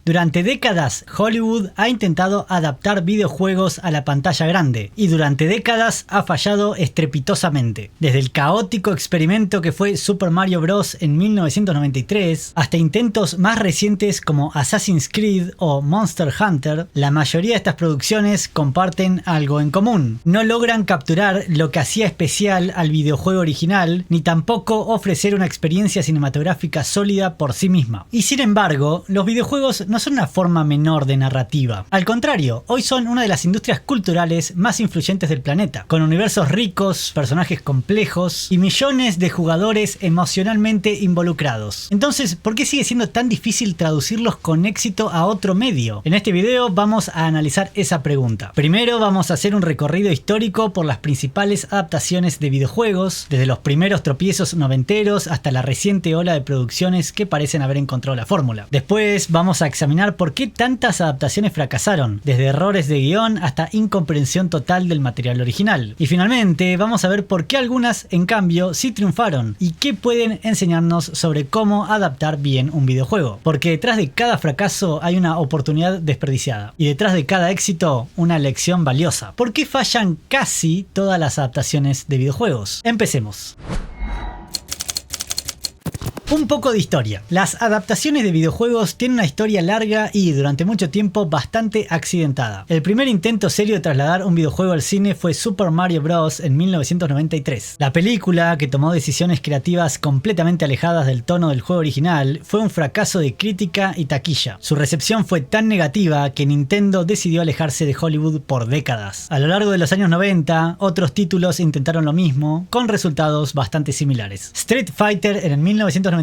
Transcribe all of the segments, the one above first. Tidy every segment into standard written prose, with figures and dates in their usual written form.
Durante décadas, Hollywood ha intentado adaptar videojuegos a la pantalla grande y durante décadas ha fallado estrepitosamente. Desde el caótico experimento que fue Super Mario Bros. En 1993 hasta intentos más recientes como Assassin's Creed o Monster Hunter, la mayoría de estas producciones comparten algo en común. No logran capturar lo que hacía especial al videojuego original, ni tampoco ofrecer una experiencia cinematográfica sólida por sí misma. Y sin embargo, los videojuegos no son una forma menor de narrativa. Al contrario, hoy son una de las industrias culturales más influyentes del planeta, con universos ricos, personajes complejos y millones de jugadores emocionalmente involucrados. Entonces, ¿por qué sigue siendo tan difícil traducirlos con éxito a otro medio? En este video vamos a analizar esa pregunta. Primero vamos a hacer un recorrido histórico por las principales adaptaciones de videojuegos, desde los primeros tropiezos noventeros hasta la reciente ola de producciones que parecen haber encontrado la fórmula. Después vamos a examinar por qué tantas adaptaciones fracasaron, desde errores de guión hasta incomprensión total del material original. Y finalmente vamos a ver por qué algunas, en cambio, sí triunfaron y qué pueden enseñarnos sobre cómo adaptar bien un videojuego. Porque detrás de cada fracaso hay una oportunidad desperdiciada y detrás de cada éxito una lección valiosa. ¿Por qué fallan casi todas las adaptaciones de videojuegos? Empecemos. Un poco de historia. Las adaptaciones de videojuegos tienen una historia larga y durante mucho tiempo bastante accidentada. El primer intento serio de trasladar un videojuego al cine fue Super Mario Bros. En 1993. La película, que tomó decisiones creativas completamente alejadas del tono del juego original, fue un fracaso de crítica y taquilla. Su recepción fue tan negativa que Nintendo decidió alejarse de Hollywood por décadas. A lo largo de los años 90, otros títulos intentaron lo mismo, con resultados bastante similares. Street Fighter en 1994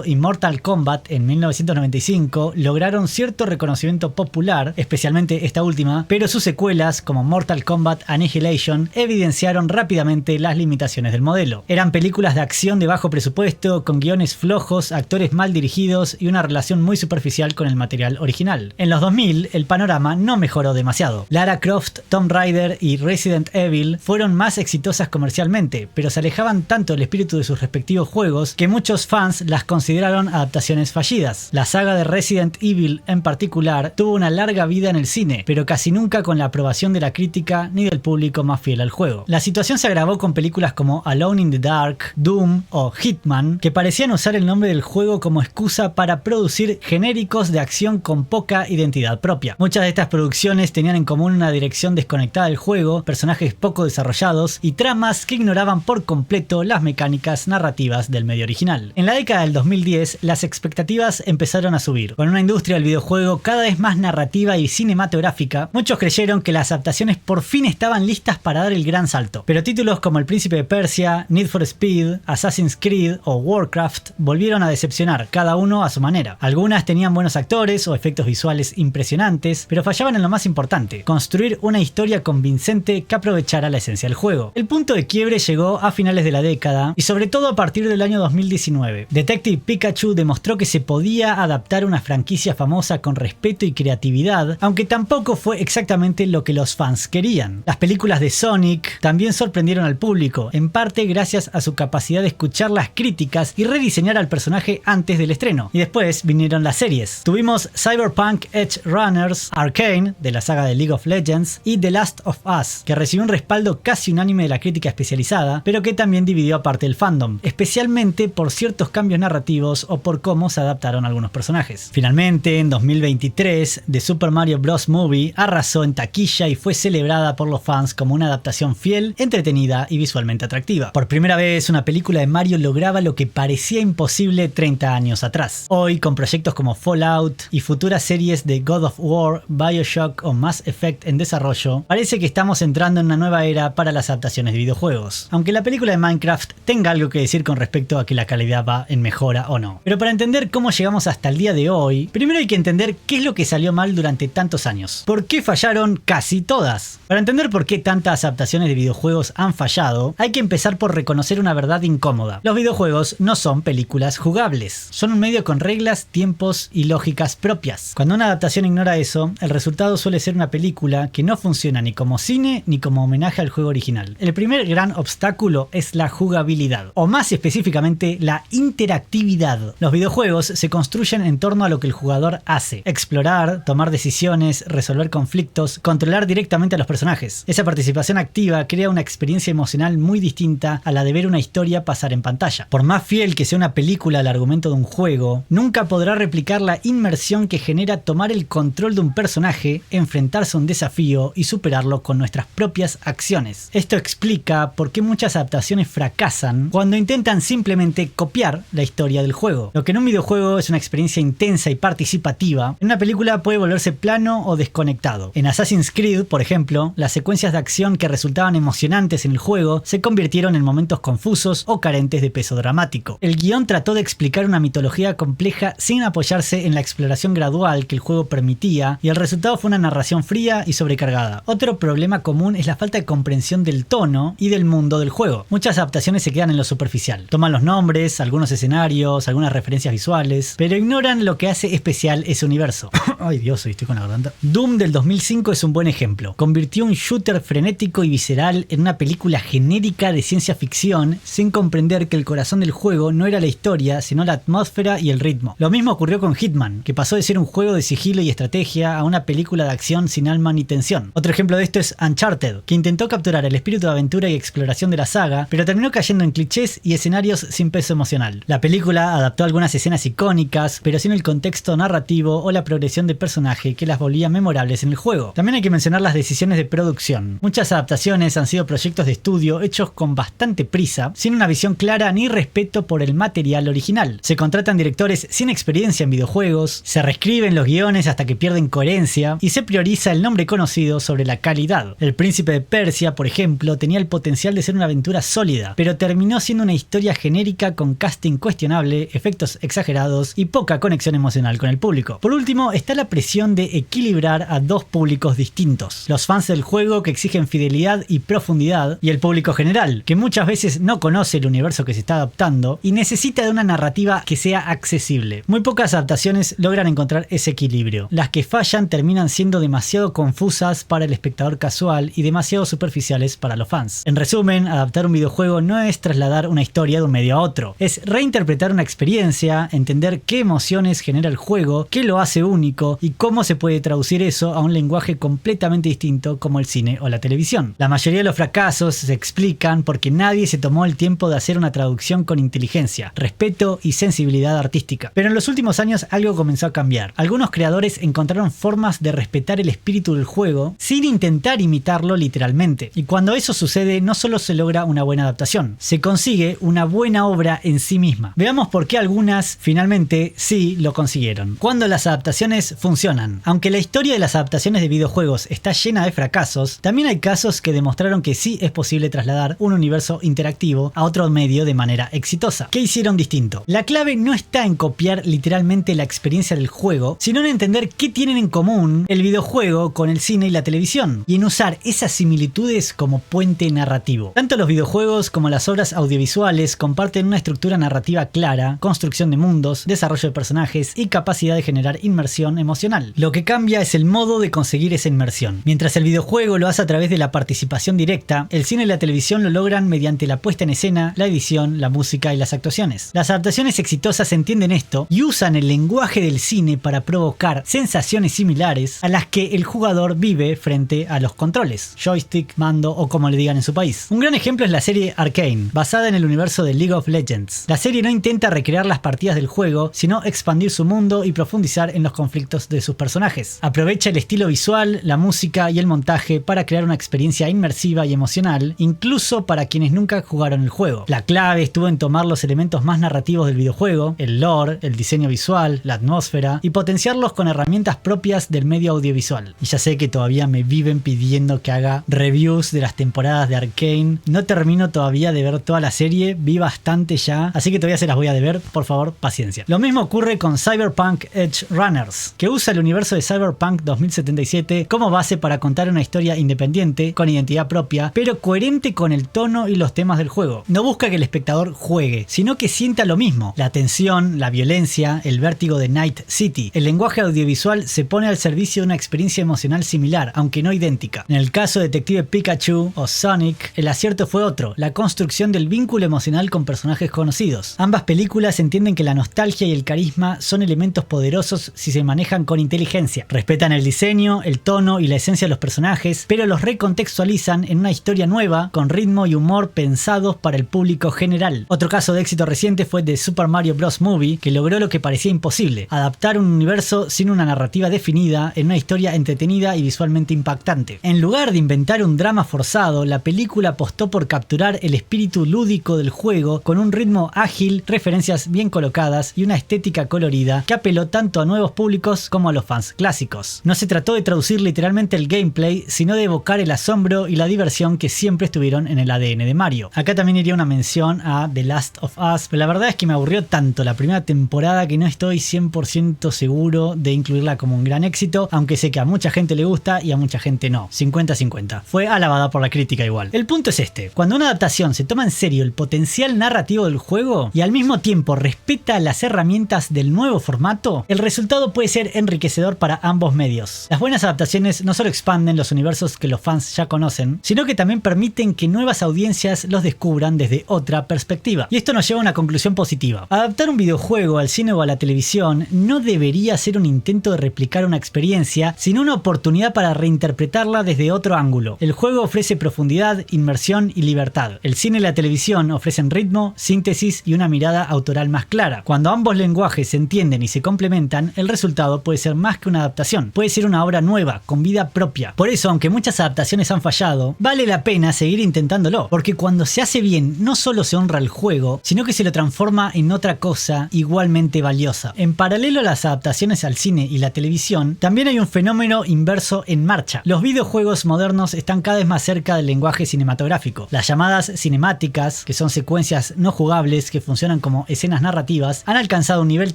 y Mortal Kombat en 1995 lograron cierto reconocimiento popular, especialmente esta última, pero sus secuelas, como Mortal Kombat Annihilation, evidenciaron rápidamente las limitaciones del modelo. Eran películas de acción de bajo presupuesto, con guiones flojos, actores mal dirigidos y una relación muy superficial con el material original. En los 2000, el panorama no mejoró demasiado. Lara Croft, Tomb Raider y Resident Evil fueron más exitosas comercialmente, pero se alejaban tanto del espíritu de sus respectivos juegos que muchos fans las consideraron adaptaciones fallidas. La saga de Resident Evil en particular tuvo una larga vida en el cine, pero casi nunca con la aprobación de la crítica ni del público más fiel al juego. La situación se agravó con películas como Alone in the Dark, Doom o Hitman, que parecían usar el nombre del juego como excusa para producir genéricos de acción con poca identidad propia. Muchas de estas producciones tenían en común una dirección desconectada del juego, personajes poco desarrollados y tramas que ignoraban por completo las mecánicas narrativas del medio original. En la década del 2010, las expectativas empezaron a subir. Con una industria del videojuego cada vez más narrativa y cinematográfica, muchos creyeron que las adaptaciones por fin estaban listas para dar el gran salto. Pero títulos como El Príncipe de Persia, Need for Speed, Assassin's Creed o Warcraft volvieron a decepcionar, cada uno a su manera. Algunas tenían buenos actores o efectos visuales impresionantes, pero fallaban en lo más importante: construir una historia convincente que aprovechara la esencia del juego. El punto de quiebre llegó a finales de la década y sobre todo a partir del año 2019. Detective Pikachu demostró que se podía adaptar una franquicia famosa con respeto y creatividad, aunque tampoco fue exactamente lo que los fans querían. Las películas de Sonic también sorprendieron al público, en parte gracias a su capacidad de escuchar las críticas y rediseñar al personaje antes del estreno. Y después vinieron las series. Tuvimos Cyberpunk Edge Runners, Arcane, de la saga de League of Legends, y The Last of Us, que recibió un respaldo casi unánime de la crítica especializada, pero que también dividió a parte del fandom, especialmente por ciertos cambios narrativos o por cómo se adaptaron algunos personajes. Finalmente, en 2023, The Super Mario Bros. Movie arrasó en taquilla y fue celebrada por los fans como una adaptación fiel, entretenida y visualmente atractiva. Por primera vez, una película de Mario lograba lo que parecía imposible 30 años atrás. Hoy, con proyectos como Fallout y futuras series de God of War, BioShock o Mass Effect en desarrollo, parece que estamos entrando en una nueva era para las adaptaciones de videojuegos. Aunque la película de Minecraft tenga algo que decir con respecto a que la calidad va en mejora o no. Pero para entender cómo llegamos hasta el día de hoy, primero hay que entender qué es lo que salió mal durante tantos años. ¿Por qué fallaron casi todas? Para entender por qué tantas adaptaciones de videojuegos han fallado, hay que empezar por reconocer una verdad incómoda. Los videojuegos no son películas jugables. Son un medio con reglas, tiempos y lógicas propias. Cuando una adaptación ignora eso, el resultado suele ser una película que no funciona ni como cine ni como homenaje al juego original. El primer gran obstáculo es la jugabilidad, o más específicamente la interactividad. Los videojuegos se construyen en torno a lo que el jugador hace: explorar, tomar decisiones, resolver conflictos, controlar directamente a los personajes. Esa participación activa crea una experiencia emocional muy distinta a la de ver una historia pasar en pantalla. Por más fiel que sea una película al argumento de un juego, nunca podrá replicar la inmersión que genera tomar el control de un personaje, enfrentarse a un desafío y superarlo con nuestras propias acciones. Esto explica por qué muchas adaptaciones fracasan cuando intentan simplemente copiar la historia del juego. Lo que en un videojuego es una experiencia intensa y participativa, en una película puede volverse plano o desconectado. En Assassin's Creed, por ejemplo, las secuencias de acción que resultaban emocionantes en el juego se convirtieron en momentos confusos o carentes de peso dramático. El guión trató de explicar una mitología compleja sin apoyarse en la exploración gradual que el juego permitía, y el resultado fue una narración fría y sobrecargada. Otro problema común es la falta de comprensión del tono y del mundo del juego. Muchas adaptaciones se quedan en lo superficial. Toman los nombres, algunos escenarios, algunas referencias visuales, pero ignoran lo que hace especial ese universo. Ay Dios, hoy estoy con la garganta. Doom del 2005 es un buen ejemplo. Convirtió un shooter frenético y visceral en una película genérica de ciencia ficción sin comprender que el corazón del juego no era la historia, sino la atmósfera y el ritmo. Lo mismo ocurrió con Hitman, que pasó de ser un juego de sigilo y estrategia a una película de acción sin alma ni tensión. Otro ejemplo de esto es Uncharted, que intentó capturar el espíritu de aventura y exploración de la saga, pero terminó cayendo en clichés y escenarios sin peso emocional. La película adaptó algunas escenas icónicas, pero sin el contexto narrativo o la progresión de personaje que las volvía memorables en el juego. También hay que mencionar las decisiones de producción. Muchas adaptaciones han sido proyectos de estudio hechos con bastante prisa, sin una visión clara ni respeto por el material original. Se contratan directores sin experiencia en videojuegos, se reescriben los guiones hasta que pierden coherencia y se prioriza el nombre conocido sobre la calidad. El Príncipe de Persia, por ejemplo, tenía el potencial de ser una aventura sólida, pero terminó siendo una historia genérica con casting cuestionable, efectos exagerados y poca conexión emocional con el público. Por último, está la presión de equilibrar a dos públicos distintos: los fans del juego, que exigen fidelidad y profundidad, y el público general, que muchas veces no conoce el universo que se está adaptando y necesita de una narrativa que sea accesible. Muy pocas adaptaciones logran encontrar ese equilibrio. Las que fallan terminan siendo demasiado confusas para el espectador casual y demasiado superficiales para los fans. En resumen, adaptar un videojuego no es trasladar una historia de un medio a otro, es reinterpretar una experiencia, entender qué emociones genera el juego, qué lo hace único y cómo se puede traducir eso a un lenguaje completamente distinto como el cine o la televisión. La mayoría de los fracasos se explican porque nadie se tomó el tiempo de hacer una traducción con inteligencia, respeto y sensibilidad artística. Pero en los últimos años algo comenzó a cambiar. Algunos creadores encontraron formas de respetar el espíritu del juego sin intentar imitarlo literalmente. Y cuando eso sucede, no solo se logra una buena adaptación, se consigue una buena obra en sí misma. Veamos por qué algunas finalmente sí lo consiguieron. Cuando las adaptaciones funcionan. Aunque la historia de las adaptaciones de videojuegos está llena de fracasos, también hay casos que demostraron que sí es posible trasladar un universo interactivo a otro medio de manera exitosa. ¿Qué hicieron distinto? La clave no está en copiar literalmente la experiencia del juego, sino en entender qué tienen en común el videojuego con el cine y la televisión, y en usar esas similitudes como puente narrativo. Tanto los videojuegos como las obras audiovisuales comparten una estructura narrativa clara, construcción de mundos, desarrollo de personajes y capacidad de generar inmersión emocional. Lo que cambia es el modo de conseguir esa inmersión. Mientras el videojuego lo hace a través de la participación directa, el cine y la televisión lo logran mediante la puesta en escena, la edición, la música y las actuaciones. Las adaptaciones exitosas entienden esto y usan el lenguaje del cine para provocar sensaciones similares a las que el jugador vive frente a los controles, joystick, mando o como le digan en su país. Un gran ejemplo es la serie Arcane, basada en el universo de League of Legends. La serie no intenta recrear las partidas del juego, sino expandir su mundo y profundizar en los conflictos de sus personajes. Aprovecha el estilo visual, la música y el montaje para crear una experiencia inmersiva y emocional, incluso para quienes nunca jugaron el juego. La clave estuvo en tomar los elementos más narrativos del videojuego, el lore, el diseño visual, la atmósfera, y potenciarlos con herramientas propias del medio audiovisual. Y ya sé que todavía me viven pidiendo que haga reviews de las temporadas de Arcane. No termino todavía de ver toda la serie, vi bastante ya, así que todavía se las voy a deber, por favor, paciencia. Lo mismo ocurre con Cyberpunk Edge Runners, que usa el universo de Cyberpunk 2077 como base para contar una historia independiente, con identidad propia, pero coherente con el tono y los temas del juego. No busca que el espectador juegue, sino que sienta lo mismo: la tensión, la violencia, el vértigo de Night City. El lenguaje audiovisual se pone al servicio de una experiencia emocional similar, aunque no idéntica. En el caso de Detective Pikachu o Sonic, el acierto fue otro: la construcción del vínculo emocional con personajes conocidos. videojuegos. Ambas películas entienden que la nostalgia y el carisma son elementos poderosos si se manejan con inteligencia. Respetan el diseño, el tono y la esencia de los personajes, pero los recontextualizan en una historia nueva, con ritmo y humor pensados para el público general. Otro caso de éxito reciente fue The Super Mario Bros. Movie, que logró lo que parecía imposible: adaptar un universo sin una narrativa definida en una historia entretenida y visualmente impactante. En lugar de inventar un drama forzado, la película apostó por capturar el espíritu lúdico del juego con un ritmo ágil, referencias bien colocadas y una estética colorida que apeló tanto a nuevos públicos como a los fans clásicos. No se trató de traducir literalmente el gameplay, sino de evocar el asombro y la diversión que siempre estuvieron en el ADN de Mario. Acá también iría una mención a The Last of Us, pero la verdad es que me aburrió tanto la primera temporada que no estoy 100% seguro de incluirla como un gran éxito, aunque sé que a mucha gente le gusta y a mucha gente no. 50-50. Fue alabada por la crítica igual. El punto es este: cuando una adaptación se toma en serio el potencial narrativo del juego y al mismo tiempo respeta las herramientas del nuevo formato, el resultado puede ser enriquecedor para ambos medios. Las buenas adaptaciones no solo expanden los universos que los fans ya conocen, sino que también permiten que nuevas audiencias los descubran desde otra perspectiva. Y esto nos lleva a una conclusión positiva. Adaptar un videojuego al cine o a la televisión no debería ser un intento de replicar una experiencia, sino una oportunidad para reinterpretarla desde otro ángulo. El juego ofrece profundidad, inmersión y libertad. El cine y la televisión ofrecen ritmo, síntesis y una mirada autoral más clara. Cuando ambos lenguajes se entienden y se complementan, el resultado puede ser más que una adaptación. Puede ser una obra nueva, con vida propia. Por eso, aunque muchas adaptaciones han fallado, vale la pena seguir intentándolo, porque cuando se hace bien, no solo se honra el juego, sino que se lo transforma en otra cosa igualmente valiosa. En paralelo a las adaptaciones al cine y la televisión, también hay un fenómeno inverso en marcha. Los videojuegos modernos están cada vez más cerca del lenguaje cinematográfico. Las llamadas cinemáticas, que son secuencias no jugables que funcionan como escenas narrativas, han alcanzado un nivel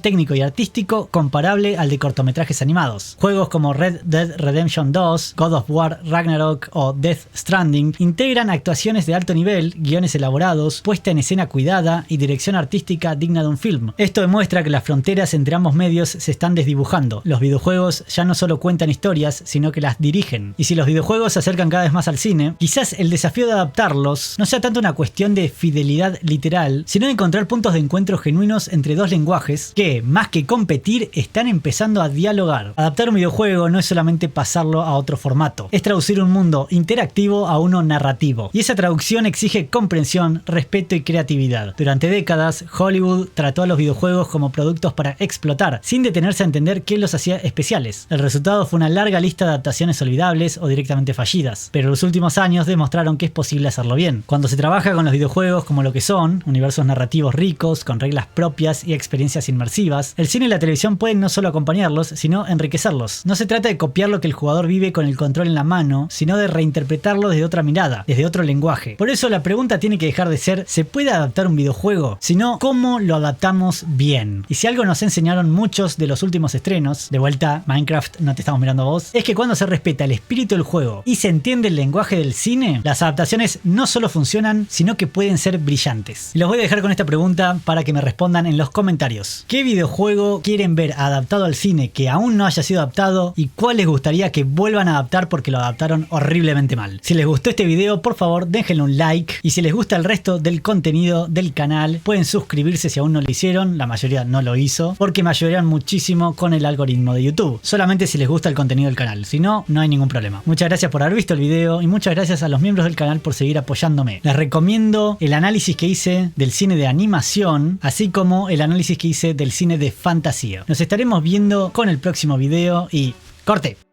técnico y artístico comparable al de cortometrajes animados. Juegos como Red Dead Redemption 2, God of War Ragnarok o Death Stranding integran actuaciones de alto nivel, guiones elaborados, puesta en escena cuidada y dirección artística digna de un film. Esto demuestra que las fronteras entre ambos medios se están desdibujando. Los videojuegos ya no solo cuentan historias, sino que las dirigen. Y si los videojuegos se acercan cada vez más al cine, quizás el desafío de adaptarlos no sea tanto una cuestión de fidelidad literal, sino de encontrar puntos de encuentro genuinos entre dos lenguajes que, más que competir, están empezando a dialogar. Adaptar un videojuego no es solamente pasarlo a otro formato, es traducir un mundo interactivo a uno narrativo. Y esa traducción exige comprensión, respeto y creatividad. Durante décadas, Hollywood trató a los videojuegos como productos para explotar, sin detenerse a entender qué los hacía especiales. El resultado fue una larga lista de adaptaciones olvidables o directamente fallidas, pero los últimos años demostraron que es posible hacerlo bien. Cuando se trabaja con los videojuegos como lo que son, universos narrativos ricos, con reglas propias y experiencias inmersivas, el cine y la televisión pueden no solo acompañarlos, sino enriquecerlos. No se trata de copiar lo que el jugador vive con el control en la mano, sino de reinterpretarlo desde otra mirada, desde otro lenguaje. Por eso la pregunta tiene que dejar de ser ¿se puede adaptar un videojuego?, sino ¿cómo lo adaptamos bien? Y si algo nos enseñaron muchos de los últimos estrenos, de vuelta Minecraft, no te estamos mirando a vos, es que cuando se respeta el espíritu del juego y se entiende el lenguaje del cine, las adaptaciones no solo funcionan, sino que pueden ser brillantes. Y los voy a dejar con esta pregunta para que me respondan en los comentarios. ¿Qué videojuego quieren ver adaptado al cine que aún no haya sido adaptado y cuál les gustaría que vuelvan a adaptar porque lo adaptaron horriblemente mal? Si les gustó este video, por favor déjenle un like, y si les gusta el resto del contenido del canal, pueden suscribirse si aún no lo hicieron. La mayoría no lo hizo porque me ayudarían muchísimo con el algoritmo de YouTube. Solamente si les gusta el contenido del canal, si no, no hay ningún problema. Muchas gracias por haber visto el video y muchas gracias a los miembros del canal por seguir apoyándome. Les recomiendo el análisis que hice del cine de animación, así como el análisis que hice del cine de fantasía. Nos estaremos viendo con el próximo video y ¡corte!